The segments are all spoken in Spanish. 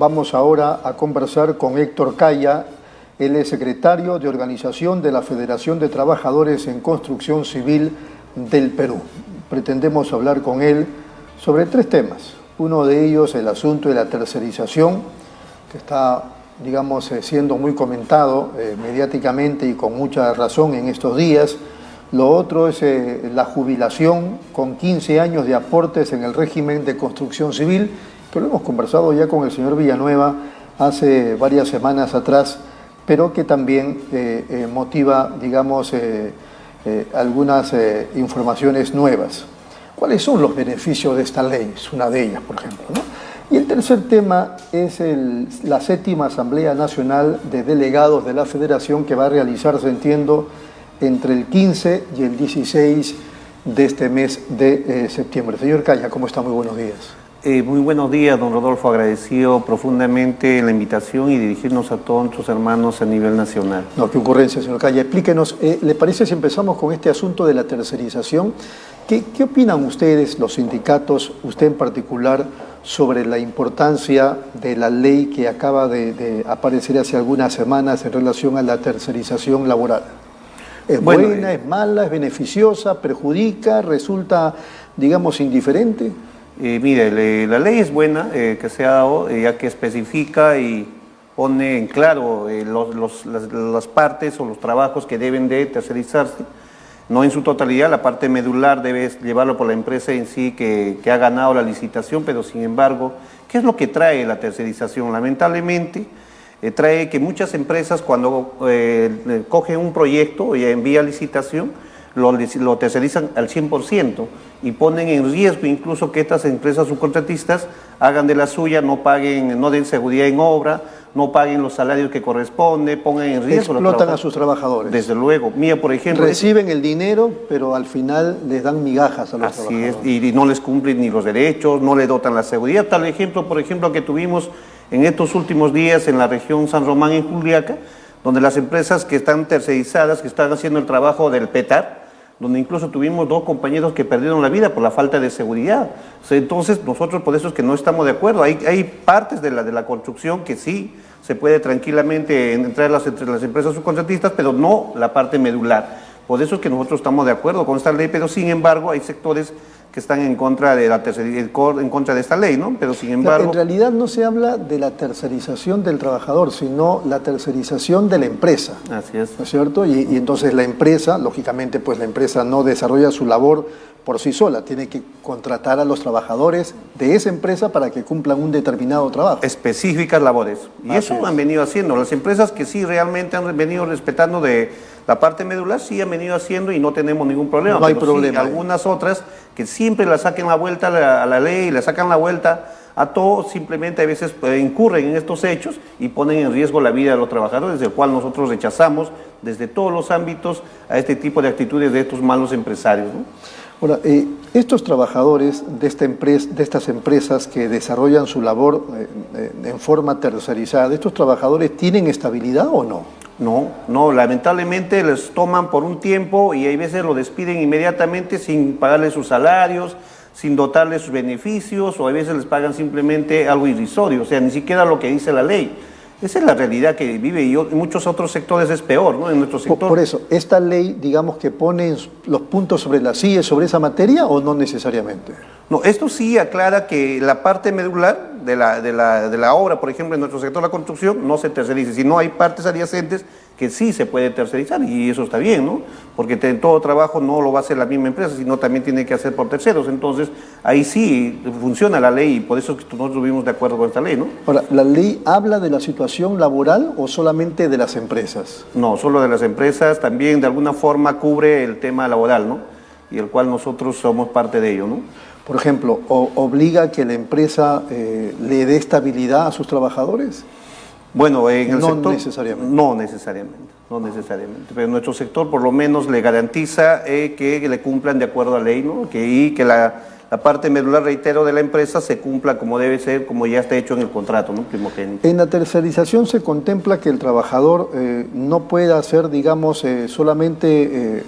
Vamos ahora a conversar con Héctor Caya. Él es secretario de Organización de la Federación de Trabajadores en Construcción Civil del Perú. Pretendemos hablar con él sobre tres temas. Uno de ellos, el asunto de la tercerización, que está, digamos, siendo muy comentado mediáticamente y con mucha razón en estos días. Lo otro es la jubilación con 15 años de aportes en el régimen de construcción civil, que lo hemos conversado ya con el señor Villanueva hace varias semanas atrás, pero que también motiva, digamos, algunas informaciones nuevas. ¿Cuáles son los beneficios de esta ley? Es una de ellas, por ejemplo, ¿no? Y el tercer tema es la 7ª Asamblea Nacional de Delegados de la Federación, que va a realizarse, entiendo, entre el 15 y el 16 de este mes de septiembre. Señor Caya, ¿cómo está? Muy buenos días. Muy buenos días, don Rodolfo. Agradecido profundamente la invitación y dirigirnos a todos nuestros hermanos a nivel nacional. No, qué ocurrencia, señor Caya. Explíquenos, ¿le parece si empezamos con este asunto de la tercerización? ¿Qué opinan ustedes, los sindicatos, usted en particular, sobre la importancia de la ley que acaba de aparecer hace algunas semanas en relación a la tercerización laboral? ¿Es buena, es mala, es beneficiosa, perjudica, resulta, digamos, indiferente? Mire, la ley es buena que se ha dado, ya que especifica y pone en claro las partes o los trabajos que deben de tercerizarse. No en su totalidad, la parte medular debe llevarlo por la empresa en sí que ha ganado la licitación, pero sin embargo, ¿qué es lo que trae la tercerización? Lamentablemente, trae que muchas empresas cuando cogen un proyecto y envían licitación, lo tercerizan al 100% y ponen en riesgo incluso que estas empresas subcontratistas hagan de la suya, no paguen, no den seguridad en obra, no paguen los salarios que corresponden, pongan en riesgo. Explotan a sus trabajadores. Desde luego. Mira, por ejemplo... Reciben el dinero, pero al final les dan migajas a los trabajadores. Así es, y no les cumplen ni los derechos, no le dotan la seguridad. Tal ejemplo, por ejemplo, que tuvimos en estos últimos días en la región San Román, en Juliaca, donde las empresas que están tercerizadas, que están haciendo el trabajo del PETAR, donde incluso tuvimos 2 compañeros que perdieron la vida por la falta de seguridad. Entonces, nosotros por eso es que no estamos de acuerdo. Hay partes de la construcción que sí se puede tranquilamente entrar entre las empresas subcontratistas, pero no la parte medular. Por eso es que nosotros estamos de acuerdo con esta ley, pero sin embargo hay sectores que están en contra de en contra de esta ley, ¿no? Pero sin embargo... En realidad no se habla de la tercerización del trabajador, sino la tercerización de la empresa. Así es. ¿No es cierto? Y entonces la empresa, lógicamente, pues la empresa no desarrolla su labor por sí sola, tiene que contratar a los trabajadores de esa empresa para que cumplan un determinado trabajo. Específicas labores. Y así eso han venido haciendo. Las empresas que sí realmente han venido respetando de la parte medular, sí han venido haciendo y no tenemos ningún problema. No hay problema. Sí, algunas otras que siempre le saquen la vuelta a la ley, le sacan la vuelta a todo, simplemente a veces incurren en estos hechos y ponen en riesgo la vida de los trabajadores, del cual nosotros rechazamos desde todos los ámbitos a este tipo de actitudes de estos malos empresarios, ¿no? Ahora, estos trabajadores de estas empresas que desarrollan su labor en forma tercerizada, ¿estos trabajadores tienen estabilidad o no? No, lamentablemente les toman por un tiempo y hay veces lo despiden inmediatamente sin pagarles sus salarios, sin dotarles sus beneficios, o a veces les pagan simplemente algo irrisorio, o sea, ni siquiera lo que dice la ley. Esa es la realidad que vive y en muchos otros sectores es peor, ¿no? En nuestro sector. Por eso, ¿esta ley, digamos, que pone los puntos sobre las sillas sobre esa materia o no necesariamente? No, esto sí aclara que la parte medular de la obra, por ejemplo, en nuestro sector de la construcción, no se terceriza, sino hay partes adyacentes que sí se puede tercerizar y eso está bien, ¿no? Porque todo trabajo no lo va a hacer la misma empresa, sino también tiene que hacer por terceros. Entonces, ahí sí funciona la ley y por eso nosotros estuvimos de acuerdo con esta ley, ¿no? Ahora, ¿la ley habla de la situación laboral o solamente de las empresas? No, solo de las empresas, también de alguna forma cubre el tema laboral, ¿no? Y el cual nosotros somos parte de ello, ¿no? Por ejemplo, ¿obliga que la empresa le dé estabilidad a sus trabajadores? Bueno, en el sector... No necesariamente. No necesariamente, pero nuestro sector por lo menos le garantiza que le cumplan de acuerdo a la ley, ¿no? Y que la parte medular, reitero, de la empresa se cumpla como debe ser, como ya está hecho en el contrato, ¿no? Primogénito. En la tercerización se contempla que el trabajador no pueda hacer, digamos, solamente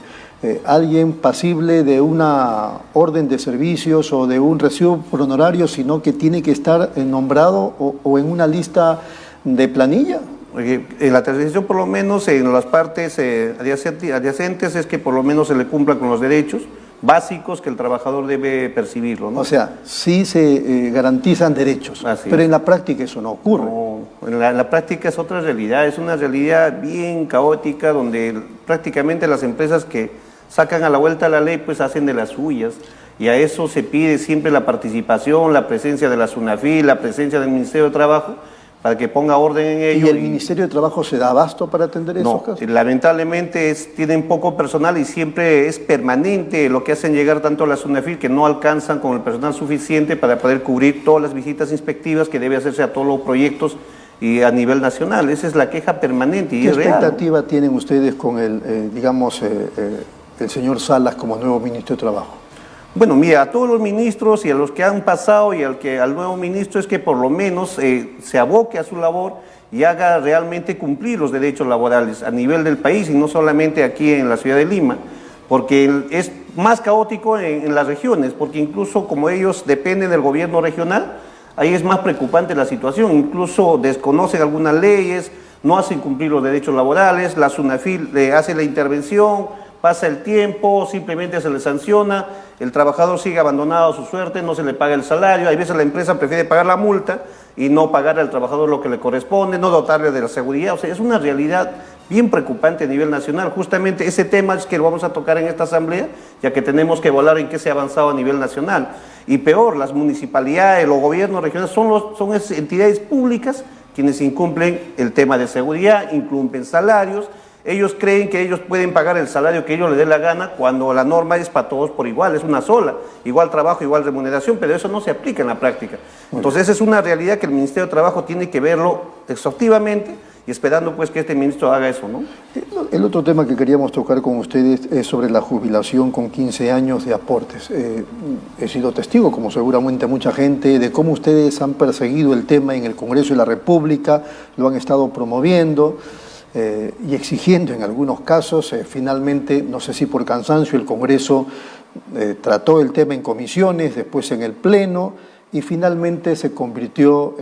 alguien pasible de una orden de servicios o de un recibo por honorario, sino que tiene que estar nombrado o en una lista de planilla? En la tercerización, por lo menos en las partes adyacentes, es que por lo menos se le cumpla con los derechos básicos que el trabajador debe percibirlo, ¿no? O sea, sí se garantizan derechos, pero en la práctica eso no ocurre. No, en la práctica es otra realidad, es una realidad bien caótica donde prácticamente las empresas que sacan a la vuelta la ley pues hacen de las suyas, y a eso se pide siempre la participación, la presencia de la SUNAFIL, la presencia del Ministerio de Trabajo, para que ponga orden en ello. ¿Y el Ministerio de Trabajo se da abasto para atender esos casos? No, lamentablemente tienen poco personal y siempre es permanente lo que hacen llegar tanto a la SUNAFIL, que no alcanzan con el personal suficiente para poder cubrir todas las visitas inspectivas que debe hacerse a todos los proyectos y a nivel nacional. Esa es la queja permanente y es real. ¿Qué expectativa tienen ustedes con el señor Salas como nuevo ministro de Trabajo? Bueno, mira, a todos los ministros y a los que han pasado y al nuevo ministro es que por lo menos se aboque a su labor y haga realmente cumplir los derechos laborales a nivel del país y no solamente aquí en la ciudad de Lima, porque es más caótico en las regiones, porque incluso como ellos dependen del gobierno regional, ahí es más preocupante la situación, incluso desconocen algunas leyes, no hacen cumplir los derechos laborales, la SUNAFIL hace la intervención, pasa el tiempo, simplemente se le sanciona, el trabajador sigue abandonado a su suerte, no se le paga el salario, hay veces la empresa prefiere pagar la multa y no pagar al trabajador lo que le corresponde, no dotarle de la seguridad, o sea, es una realidad bien preocupante a nivel nacional. Justamente ese tema es que lo vamos a tocar en esta asamblea, ya que tenemos que evaluar en qué se ha avanzado a nivel nacional. Y peor, las municipalidades, los gobiernos regionales son entidades públicas quienes incumplen el tema de seguridad, incumplen salarios. Ellos creen que ellos pueden pagar el salario que ellos les dé la gana cuando la norma es para todos por igual, es una sola, igual trabajo, igual remuneración, pero eso no se aplica en la práctica. Entonces esa es una realidad que el Ministerio de Trabajo tiene que verlo exhaustivamente y esperando pues que este ministro haga eso, ¿no? El otro tema que queríamos tocar con ustedes es sobre la jubilación con 15 años de aportes. He sido testigo, como seguramente mucha gente, de cómo ustedes han perseguido el tema en el Congreso de la República, lo han estado promoviendo y exigiendo en algunos casos. Finalmente, no sé si por cansancio, el Congreso trató el tema en comisiones, después en el Pleno, y finalmente se convirtió,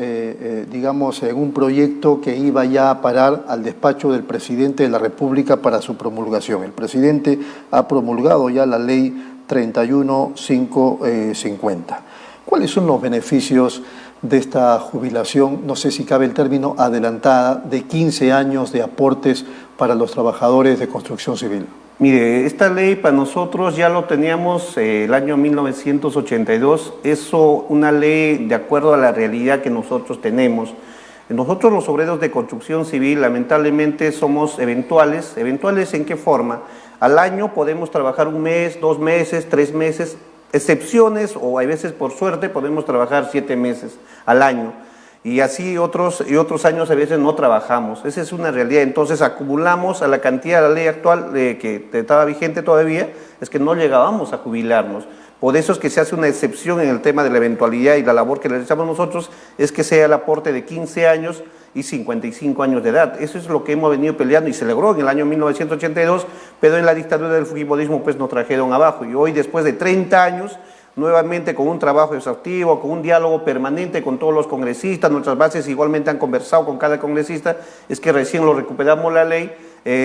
digamos, en un proyecto que iba ya a parar al despacho del presidente de la República para su promulgación. El presidente ha promulgado ya la ley 31550. ¿Cuáles son los beneficios de esta jubilación, no sé si cabe el término, adelantada, de 15 años de aportes para los trabajadores de construcción civil? Mire, esta ley para nosotros ya lo teníamos el año 1982, una ley de acuerdo a la realidad que nosotros tenemos. Nosotros los obreros de construcción civil lamentablemente somos eventuales. ¿Eventuales en qué forma? Al año podemos trabajar 1 mes, 2 meses, 3 meses, excepciones, o a veces por suerte podemos trabajar 7 meses al año, y así otros años a veces no trabajamos. Esa es una realidad. Entonces acumulamos a la cantidad de la ley actual que estaba vigente todavía, es que no llegábamos a jubilarnos. Por eso es que se hace una excepción en el tema de la eventualidad, y la labor que realizamos nosotros es que sea el aporte de 15 años y 55 años de edad. Eso es lo que hemos venido peleando y se logró en el año 1982, pero en la dictadura del fujimorismo pues nos trajeron abajo, y hoy después de 30 años, nuevamente con un trabajo exhaustivo, con un diálogo permanente con todos los congresistas, nuestras bases igualmente han conversado con cada congresista, es que recién lo recuperamos la ley,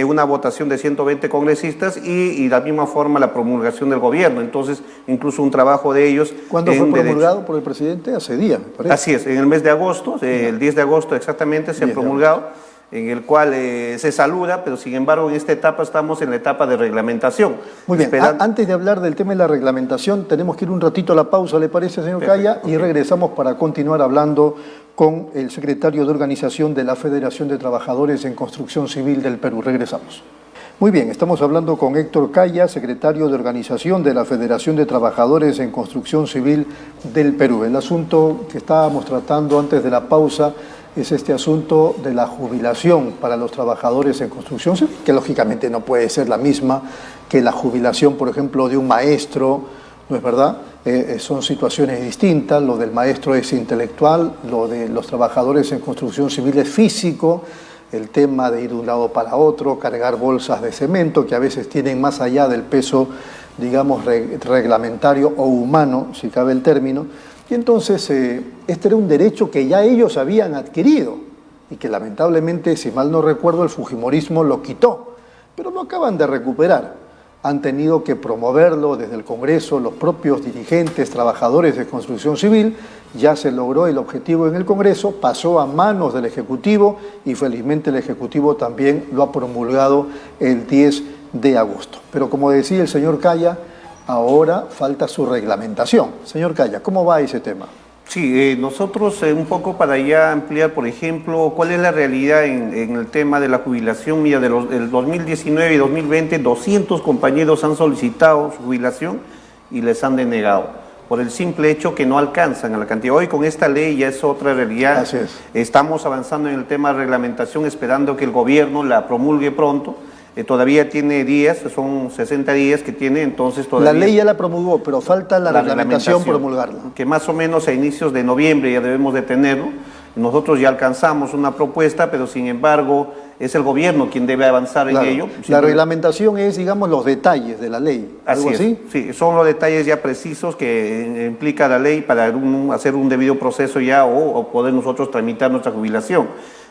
una votación de 120 congresistas y de la misma forma la promulgación del gobierno. Entonces, incluso un trabajo de ellos. ¿Cuándo fue promulgado por el presidente? Hace días, me parece. Así es, en el mes de agosto, el 10 de agosto exactamente se ha promulgado, en el cual se saluda, pero sin embargo en esta etapa estamos en la etapa de reglamentación. Muy bien, antes de hablar del tema de la reglamentación, tenemos que ir un ratito a la pausa, ¿le parece, señor Caya? Y regresamos para continuar hablando con el secretario de Organización de la Federación de Trabajadores en Construcción Civil del Perú. Regresamos. Muy bien, estamos hablando con Héctor Caya, secretario de Organización de la Federación de Trabajadores en Construcción Civil del Perú. El asunto que estábamos tratando antes de la pausa es este asunto de la jubilación para los trabajadores en construcción civil, que lógicamente no puede ser la misma que la jubilación, por ejemplo, de un maestro, ¿no es verdad? Son situaciones distintas. Lo del maestro es intelectual, lo de los trabajadores en construcción civil es físico. el tema de ir de un lado para otro, cargar bolsas de cemento que a veces tienen más allá del peso, digamos, reglamentario o humano, si cabe el término. Y entonces este era un derecho que ya ellos habían adquirido y que lamentablemente, si mal no recuerdo, el fujimorismo lo quitó, pero lo acaban de recuperar. Han tenido que promoverlo desde el Congreso, los propios dirigentes, trabajadores de construcción civil. Ya se logró el objetivo en el Congreso, pasó a manos del Ejecutivo y felizmente el Ejecutivo también lo ha promulgado el 10 de agosto. Pero como decía el señor Caya, ahora falta su reglamentación. Señor Caya, ¿cómo va ese tema? Sí, nosotros un poco para ya ampliar, por ejemplo, cuál es la realidad en el tema de la jubilación. Mira, del 2019 y 2020, 200 compañeros han solicitado su jubilación y les han denegado, por el simple hecho que no alcanzan a la cantidad. Hoy con esta ley ya es otra realidad. Así es. Estamos avanzando en el tema de reglamentación, esperando que el gobierno la promulgue pronto. Todavía tiene días, son 60 días que tiene, entonces todavía... La ley ya la promulgó, pero falta la reglamentación promulgarla. Que más o menos a inicios de noviembre ya debemos de tenerlo. Nosotros ya alcanzamos una propuesta, pero sin embargo es el gobierno quien debe avanzar en ello. La reglamentación es, digamos, los detalles de la ley. ¿Algo así? Sí, son los detalles ya precisos que implica la ley para hacer un debido proceso ya o poder nosotros tramitar nuestra jubilación.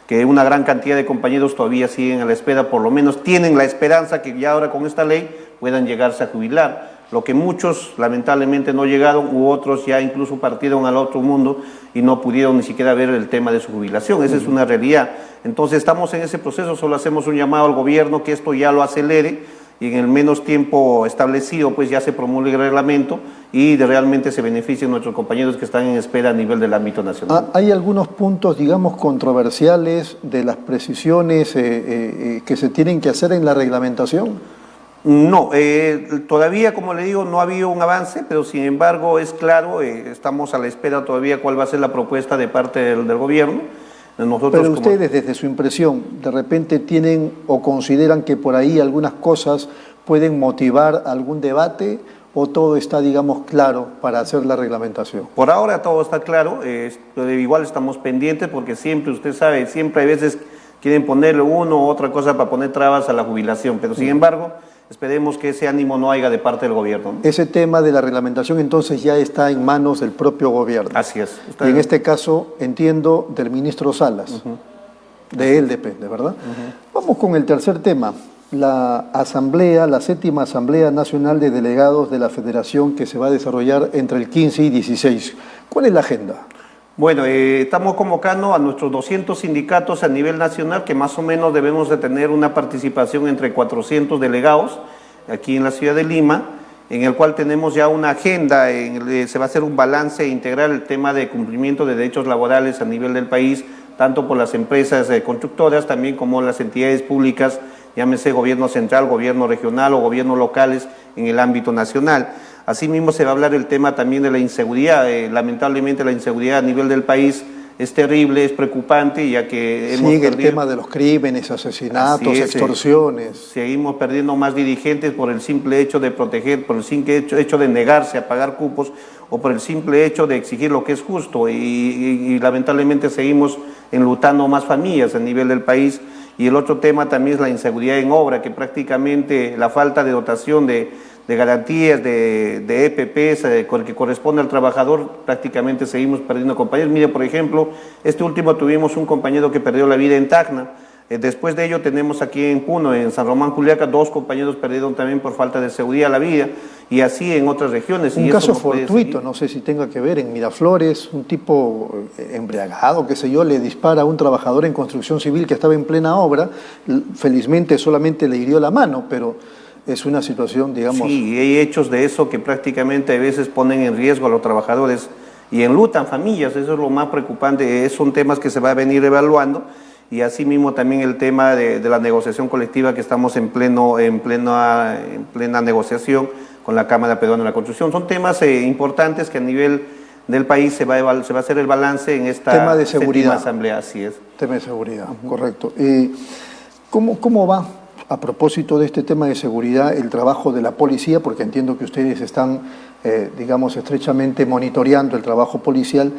Que una gran cantidad de compañeros todavía siguen a la espera, por lo menos tienen la esperanza que ya ahora con esta ley puedan llegarse a jubilar. Lo que muchos lamentablemente no llegaron, u otros ya incluso partieron al otro mundo y no pudieron ni siquiera ver el tema de su jubilación. Esa es una realidad. Entonces estamos en ese proceso, solo hacemos un llamado al gobierno que esto ya lo acelere y en el menos tiempo establecido pues ya se promulgue el reglamento y realmente se beneficien nuestros compañeros que están en espera a nivel del ámbito nacional. Hay algunos puntos, digamos, controversiales de las precisiones que se tienen que hacer en la reglamentación. No, todavía, como le digo, no ha habido un avance, pero sin embargo es claro, estamos a la espera todavía cuál va a ser la propuesta de parte del gobierno. Nosotros, pero ustedes, desde su impresión, de repente tienen o consideran que por ahí algunas cosas pueden motivar algún debate, o todo está, digamos, claro para hacer la reglamentación. Por ahora todo está claro, igual estamos pendientes porque siempre, usted sabe, siempre hay veces quieren ponerle uno u otra cosa para poner trabas a la jubilación, pero sin embargo esperemos que ese ánimo no haya de parte del gobierno, ¿no? Ese tema de la reglamentación entonces ya está en manos del propio gobierno. Así es. Y en este caso, entiendo, del ministro Salas. De él depende, ¿verdad? Vamos con el tercer tema. La asamblea, la 7ª Asamblea Nacional de Delegados de la Federación que se va a desarrollar entre el 15 y 16. ¿Cuál es la agenda? Bueno, estamos convocando a nuestros 200 sindicatos a nivel nacional que más o menos debemos de tener una participación entre 400 delegados aquí en la ciudad de Lima, en el cual tenemos ya una agenda, se va a hacer un balance integral el tema de cumplimiento de derechos laborales a nivel del país, tanto por las empresas constructoras, también como las entidades públicas, llámese gobierno central, gobierno regional o gobiernos locales en el ámbito nacional. Asimismo se va a hablar el tema también de la inseguridad. Lamentablemente la inseguridad a nivel del país es terrible, es preocupante, ya que hemos sigue perdido... el tema de los crímenes, asesinatos, extorsiones. Seguimos perdiendo más dirigentes por el simple hecho de proteger, por el simple hecho de negarse a pagar cupos o por el simple hecho de exigir lo que es justo y lamentablemente seguimos enlutando más familias a nivel del país. Y el otro tema también es la inseguridad en obra, que prácticamente la falta de dotación de garantías, de EPPs, que corresponde al trabajador, prácticamente seguimos perdiendo compañeros. Mire, por ejemplo, este último tuvimos un compañero que perdió la vida en Tacna. Después de ello tenemos aquí en Puno, en San Román, Juliaca, 2 compañeros perdieron también por falta de seguridad la vida, y así en otras regiones. Un caso fortuito, no sé si tenga que ver, en Miraflores, un tipo embriagado, qué sé yo, le dispara a un trabajador en construcción civil que estaba en plena obra. Felizmente solamente le hirió la mano, pero es una situación, digamos... Sí, hay hechos de eso que prácticamente a veces ponen en riesgo a los trabajadores y enlutan familias, eso es lo más preocupante. Son temas que se va a venir evaluando. Y asimismo también el tema de la negociación colectiva, que estamos en plena negociación con la Cámara Peruana de la Construcción. Son temas importantes que a nivel del país se va a hacer el balance en esta tema de seguridad. 7ª Asamblea, así es. Tema de seguridad, correcto. ¿Cómo va, a propósito de este tema de seguridad, el trabajo de la policía? Porque entiendo que ustedes están, digamos, estrechamente monitoreando el trabajo policial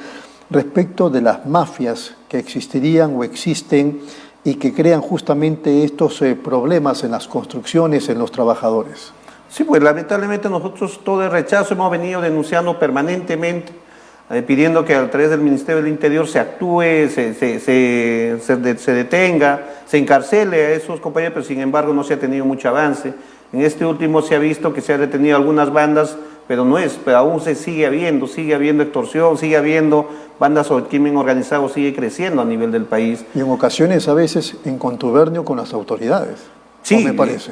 respecto de las mafias que existirían o existen y que crean justamente estos problemas en las construcciones, en los trabajadores. Sí, pues lamentablemente nosotros todo el rechazo hemos venido denunciando permanentemente, pidiendo que a través del Ministerio del Interior se actúe, se detenga, se encarcele a esos compañeros, pero sin embargo no se ha tenido mucho avance. En este último se ha visto que se han detenido algunas bandas, pero aún se sigue habiendo extorsión, sigue habiendo bandas o el crimen organizado sigue creciendo a nivel del país. Y en ocasiones a veces en contubernio con las autoridades. Sí, me parece.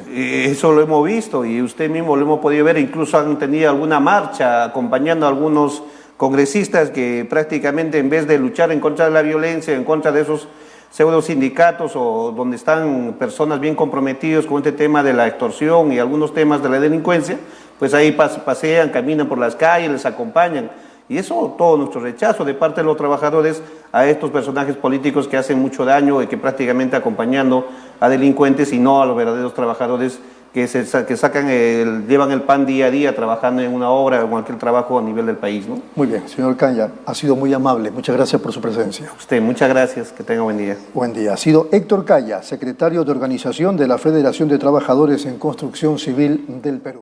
Eso lo hemos visto y usted mismo lo hemos podido ver, incluso han tenido alguna marcha acompañando a algunos congresistas que prácticamente en vez de luchar en contra de la violencia, en contra de esos pseudo sindicatos o donde están personas bien comprometidas con este tema de la extorsión y algunos temas de la delincuencia, pues ahí pasean, caminan por las calles, les acompañan. Y eso, todo nuestro rechazo de parte de los trabajadores a estos personajes políticos que hacen mucho daño y que prácticamente acompañando a delincuentes y no a los verdaderos trabajadores que llevan el pan día a día trabajando en una obra o cualquier trabajo a nivel del país, ¿no? Muy bien, señor Canya, ha sido muy amable. Muchas gracias por su presencia. Usted, muchas gracias. Que tenga buen día. Buen día. Ha sido Héctor Caya, secretario de organización de la Federación de Trabajadores en Construcción Civil del Perú.